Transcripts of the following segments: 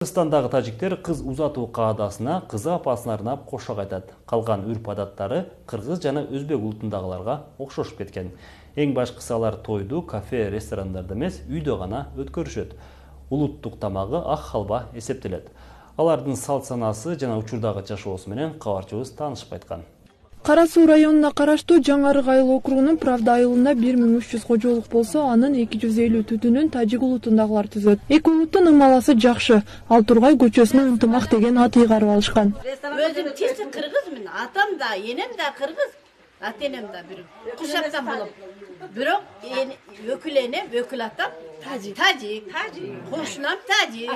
Kırgızstandагы тажиктер кыз узатуу каадасына кызы апасына арнап кошок айтат. Калган үрп адаттары кыргыз жана өзбек улутундагыларга окшошуп кеткен. Эң башкысы алар тойду кафе, ресторандарда эмес, үйдө гана өткөрүшөт. Улуттук тамагы ак халва эсептелет. Алардын салт санасы жана учурдагы жашоосу менен кабарчыбыз таанышып кайткан. Кара Суу районуна караштуу Жаңарык айыл округунун Правда айылында 1300 кожолук болсо, анын 250 түтүнүн тажик улутундагылар түзөт. Эки улуттун ымаласы жакшы. Ал Тургай көчөсүнө ынтымак деген ат ыйгарып алышкан. Өзүм чечи кыргызмын, атам да, энем да кыргыз, ата-энем да бир кушактан болуп. Бирок өкүл энем, өкүл атам тажик, кошунам тажик,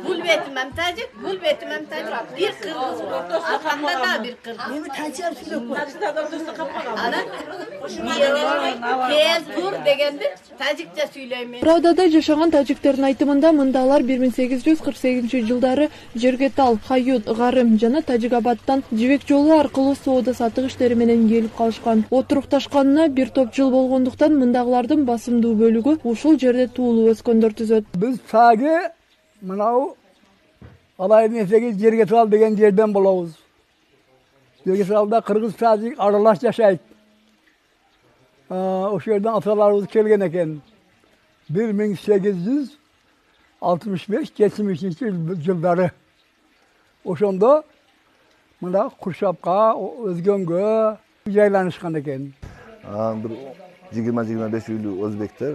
бул бетимем тажик, бул бетимем тажик. Бир кыргыз, атамда да бир кыргыз. Эми тажик сүйлөп койгон. Анан кел тур дегенде тажикча сүйлөйм. Правдада жашаган тажиктердин айтымында мындалар 1848-жылдары Жергетал, Хают, Гарым жана Тажикабадтан жибек жолу аркылуу соода сатык иштери менен келип калышкан. Отурукташканына бир топ жыл болгондуктан мындагылардын басымдуу бөлүгү ушул жерде туулуп өскөндөр түзөт. Biz sagi mınau alayın esegi Jergetal деген жерден болобуз. Jergetalda Kırgız Tacik aralaş yaşayt. O yerden atalarımız kelgen eken. 1865-73 yılları. Oşonda mına Kuşapka, Özgöngö yaylanışkan eken. Bir 20-25 ylü Özbekler,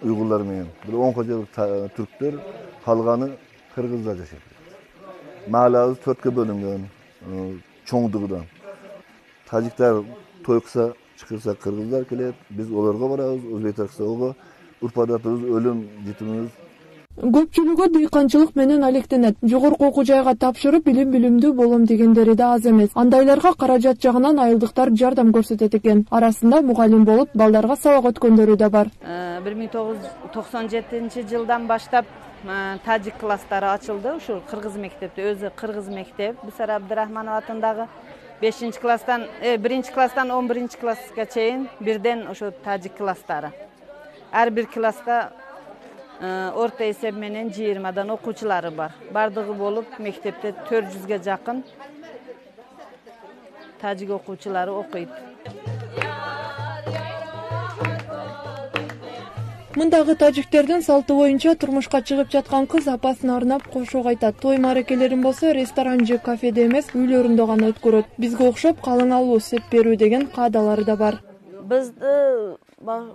Uygurlar menен. Bir 10 kocalık Türkler, kalganı Kırgızlar yaşayt. Mahallabız 4'e bölüngen, çoğunluğundan. Tacikler toy kısa çıkırsa Kırgızlar kelet, biz olarga barabız, Özbekler kısa oga, urf adatımız, ölüm, jitimimiz. Көпчүлүгү дыйканчылык менен алектенет. Жогорку окуу жайга тапшырып, билимдүү болом дегендери да аз эмес. Андайларга каражат жагынан айылдыктар жардам көрсөтөт экен. Арасында мугалим болуп, балдарга сабак өткөндөрү да бар. 1997-жылдан баштап тажик класстары ачылды. Ушул кыргыз мектепте, өзү кыргыз мектеп. Бисара Абдырахманов атындагы 1-класстан 11-класска чейин бирден ошо тажик класстары. Ар бир класста орта эсеп менен 20дан окуучулары бар. Бардыгы болуп мектепте 400ге жакын тажик окуучулары окуйт. Мындагы тажиктердин салты боюнча турмушка чыгып жаткан кыз апасына арнап кошок айтат. Той маракелерин болсо ресторан же кафеде эмес, үйлөрүндө гана өткөрөт. Бизге окшоп калың алуу, сеп берүү деген каадалары да бар. Bizde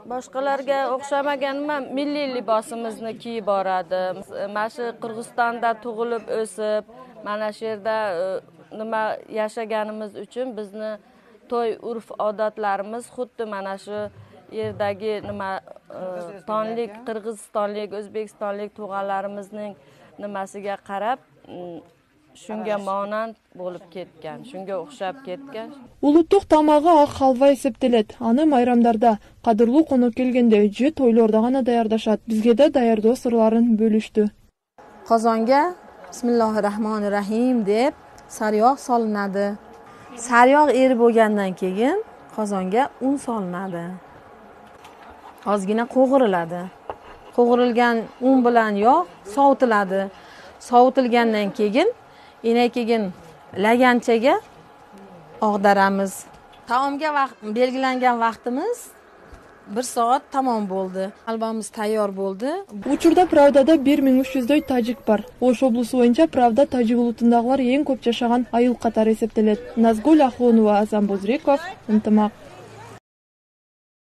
başkalarga o'xshamaganman, milliy libosimizni kiyib boradi. Mana shu Qirg'izistonda tug'ilib o'sib, mana shu yerda nima yashaganimiz uchun bizni to'y urf odatlarimiz xuddi mana shu yerdagi nima tonlik, qirg'izistonlik, o'zbekistonlik tug'anlarimizning nimasiga qarab shunga monand bo'lib ketgan, shunga o'xshab ketgan. Улуттук тамагы ак халва эсептелет. Аны майрамдарда, кадырлуу конок келгенде же тойлордо гана даярдашат. Бизге да даярдоо сырларын бөлүштү. Qozonga Bismillahirrahmanirrahim deb sariyog' solinadi. Sariyog' erib bo'lgandan keyin qozonga un solinadi. Ozgina qo'g'iriladi. Qo'g'irilgan un bilan yog' sovutiladi. Sovutilgandan keyin laganchaga og'daramiz. Taomga belgilangan vaqtimiz 1 soat tamom bo'ldi. Albamiz tayyor bo'ldi. Учурда Правдада 1300дөй тажик бар. Ош облусу боюнча Правда тажик улутундагылар эң көп жашаган айыл катары эсептелет. Назгуль Ахунова, Азам Бузриков, Ынтымак.